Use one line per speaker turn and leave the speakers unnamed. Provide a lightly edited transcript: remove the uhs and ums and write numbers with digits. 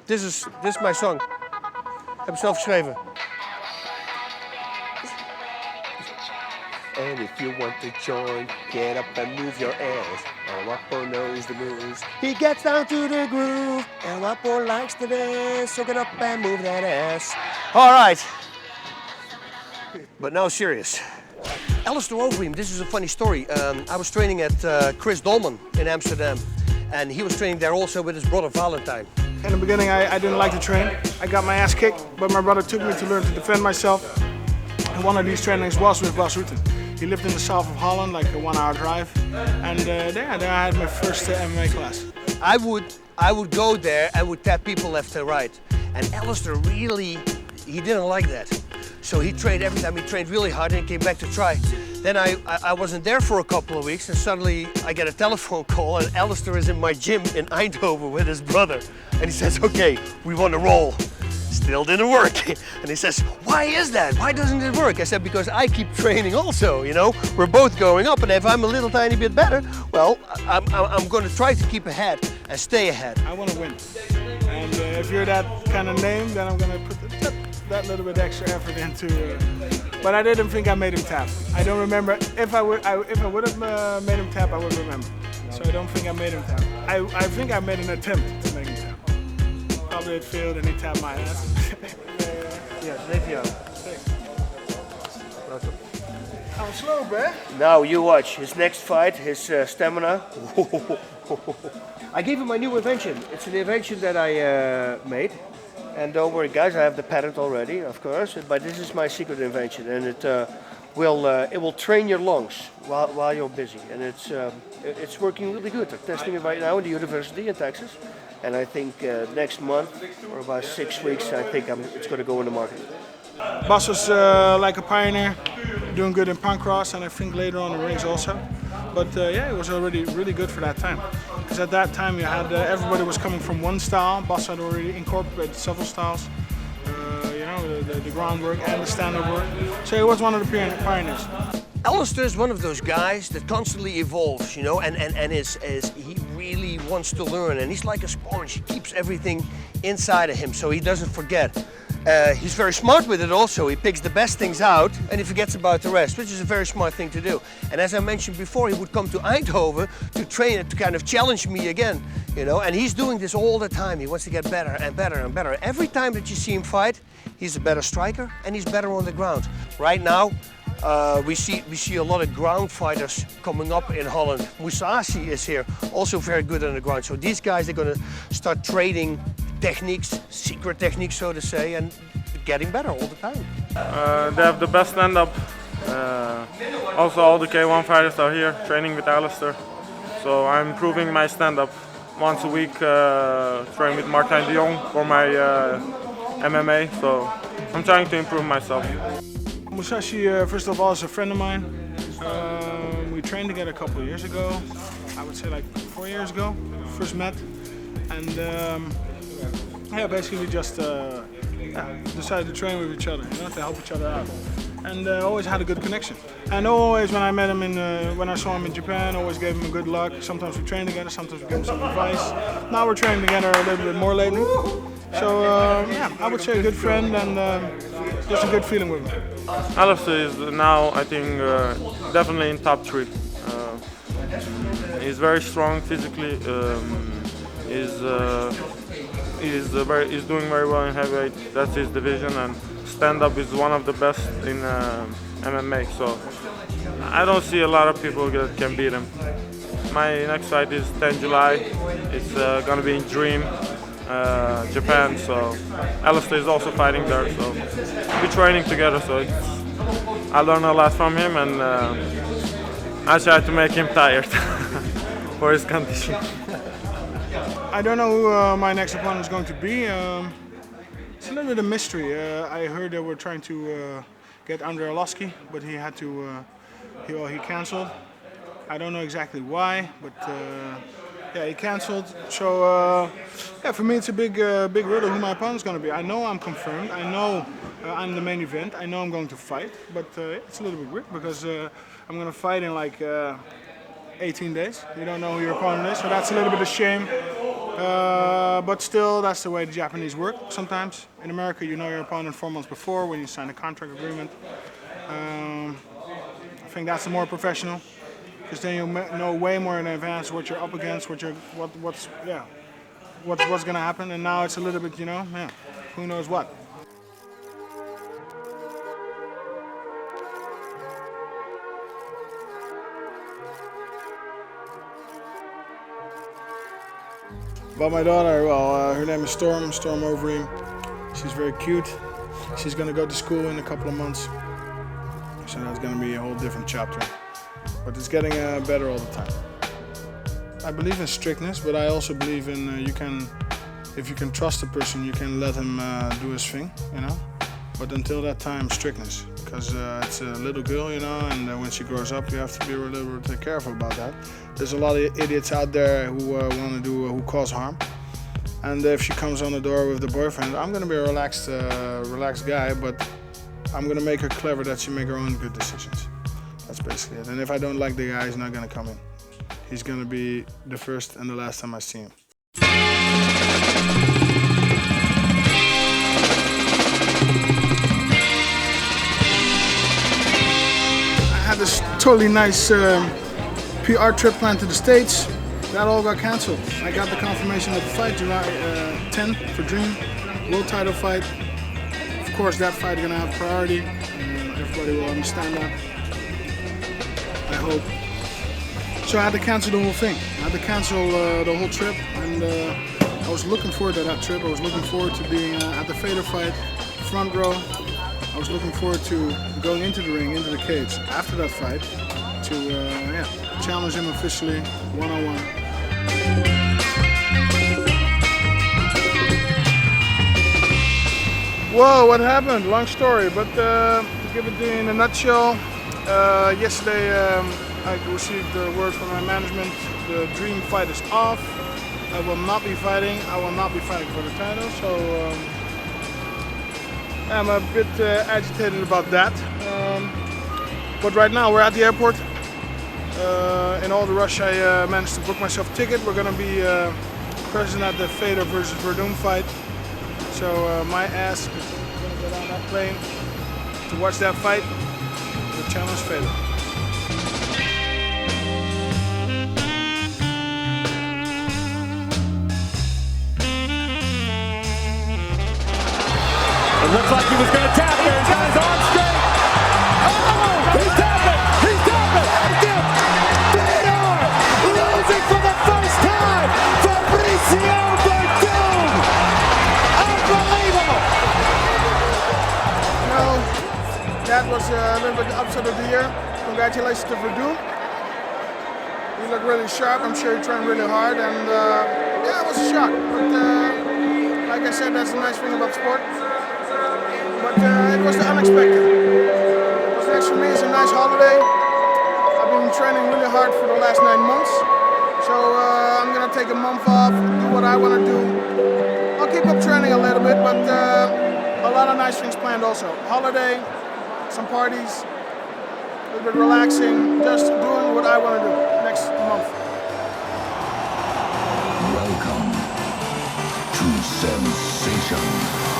Dit is mijn song. Heb ik zelf geschreven. And if you want to join, get up and move your ass. El Guapo knows the moves. He gets down to the groove. El Guapo likes to dance, so get up and move that ass. All right. But now serious. Alistair Reem, this is a funny story. I was training at Chris Dolman in Amsterdam. And he was training there also with his brother Valentine.
In the beginning, I didn't like to train. I got my ass kicked, but my brother took me to learn to defend myself. And one of these trainings was with Rutten. He lived in the south of Holland, like a 1 hour drive. And there I had my first MMA class.
I would go there and would tap people left and right. And Alistair really, he didn't like that. So he trained every time, he trained really hard and came back to try. Then I wasn't there for a couple of weeks and suddenly I get a telephone call and Alistair is in my gym in Eindhoven with his brother. And he says, okay, we want to roll. Still didn't work. And he says, why is that? Why doesn't it work? I said, because I keep training also, you know. We're both going up and if I'm a little tiny bit better, well, I'm going to try to keep ahead and stay ahead.
I want to win. And if you're that kind of name, then I'm going to put that little bit extra effort into but I didn't think I made him tap. I don't remember. If I would have made him tap, I would remember. So I don't think I made him tap. I think I made an attempt to make him tap. Probably it failed and he tapped my ass.
Yeah, leave you.
I'm slow, bruh.
Now you watch his next fight, his stamina. I gave him my new invention. It's an invention that I made. And don't worry, guys, I have the patent already, of course. But this is my secret invention, and it will train your lungs while you're busy, and it's working really good. I'm testing it right now in the university in Texas, and I think next month or about 6 weeks, I think it's going to go in the market.
Bas was like a pioneer, doing good in Pancras, and I think later on in rings also. But yeah, it was already really good for that time. Because at that time you had everybody was coming from one style. Bas had already incorporated several styles. You know, the groundwork and the stand-up work. So he was one of the pioneers.
Alistair is one of those guys that constantly evolves, you know, and he really wants to learn, and he's like a sponge. He keeps everything inside of him so he doesn't forget. He's very smart with it also. He picks the best things out and he forgets about the rest, which is a very smart thing to do. And as I mentioned before, he would come to Eindhoven to train to kind of challenge me again, you know, and he's doing this all the time. He wants to get better and better and better. Every time that you see him fight, he's a better striker and he's better on the ground. Right now, we see a lot of ground fighters coming up in Holland. Mousasi is here, also very good on the ground. So these guys are going to start trading techniques, secret techniques, so to say, and getting better all the time.
They have the best stand-up. Also, all the K1 fighters are here training with Alistair. So I'm improving my stand-up once a week. Train with Martijn de Jong for my MMA. So I'm trying to improve myself.
Mousasi, first of all, is a friend of mine. We trained together a couple of years ago. I would say like 4 years ago. First met, and yeah, basically we just decided to train with each other, you know, to help each other out, and always had a good connection. And always, when I met him when I saw him in Japan, always gave him a good luck. Sometimes we trained together, sometimes we gave him some advice. Now we're training together a little bit more lately. So yeah, I would say a good friend and just a good feeling with him.
Alistair is now, I think, definitely in top 3. He's very strong physically. He's doing very well in heavyweight. That's his division, and stand-up is one of the best in MMA. So I don't see a lot of people that can beat him. My next fight is 10 July. It's gonna be in Dream, Japan. So Alistair is also fighting there. So we're training together. So I learn a lot from him, and I try to make him tired for his condition.
I don't know who my next opponent is going to be. It's a little bit of mystery. I heard they were trying to get Andre Arlovski, but he had to. He cancelled. I don't know exactly why, but yeah, he cancelled. So yeah, for me it's a big riddle who my opponent's going to be. I know I'm confirmed. I know I'm the main event. I know I'm going to fight, but it's a little bit weird because I'm going to fight in like 18 days. You don't know who your opponent is, so that's a little bit of shame. But still, that's the way the Japanese work sometimes. In America, you know your opponent 4 months before when you sign a contract agreement. I think that's more professional, because then you know way more in advance what you're up against, what's going to happen. And now it's a little bit, who knows what. About my daughter, well, her name is Storm Reem. She's very cute. She's going to go to school in a couple of months. So that's going to be a whole different chapter. But it's getting better all the time. I believe in strictness, but I also believe in if you can trust a person, you can let him do his thing, But until that time, strictness. Because it's a little girl, and when she grows up, you have to be a little bit careful about that. There's a lot of idiots out there who cause harm. And if she comes on the door with the boyfriend, I'm gonna be a relaxed guy, but I'm gonna make her clever that she make her own good decisions. That's basically it. And if I don't like the guy, he's not gonna come in. He's gonna be the first and the last time I see him. I had this totally nice PR trip planned to the States. That all got cancelled. I got the confirmation of the fight, July 10th for Dream, world title fight. Of course, that fight is gonna have priority. Everybody will understand that, I hope. So I had to cancel the whole thing. I had to cancel the whole trip, and I was looking forward to that trip. I was looking forward to being at the Fader fight, front row. I was looking forward to going into the ring, into the cage after that fight, to challenge him officially, one-on-one. Whoa, what happened? Long story, but to give it to you in a nutshell, yesterday I received word from my management, the Dream fight is off. I will not be fighting. I will not be fighting for the title, so I'm a bit agitated about that. But right now we're at the airport. In all the rush, I managed to book myself a ticket. We're going to be present at the Fader versus Verdum fight. So my ass is going to get on that plane to watch that fight. The challenge Fader.
It looks like he was going to tap there. He's got his arm straight. Oh, he's tapping. He's tapping. Theodore losing for the first time. Fabricio Verdum. Unbelievable.
That was a little bit the upset of the year. Congratulations to Verdum. He looked really sharp. I'm sure he trained really hard, and it was a shock. But like I said, that's the nice thing about sport. But it was the unexpected. What's next for me is a nice holiday. I've been training really hard for the last 9 months. So I'm going to take a month off, do what I want to do. I'll keep up training a little bit, but a lot of nice things planned also. Holiday, some parties, a little bit relaxing, just doing what I want to do next month.
Welcome to Sensation.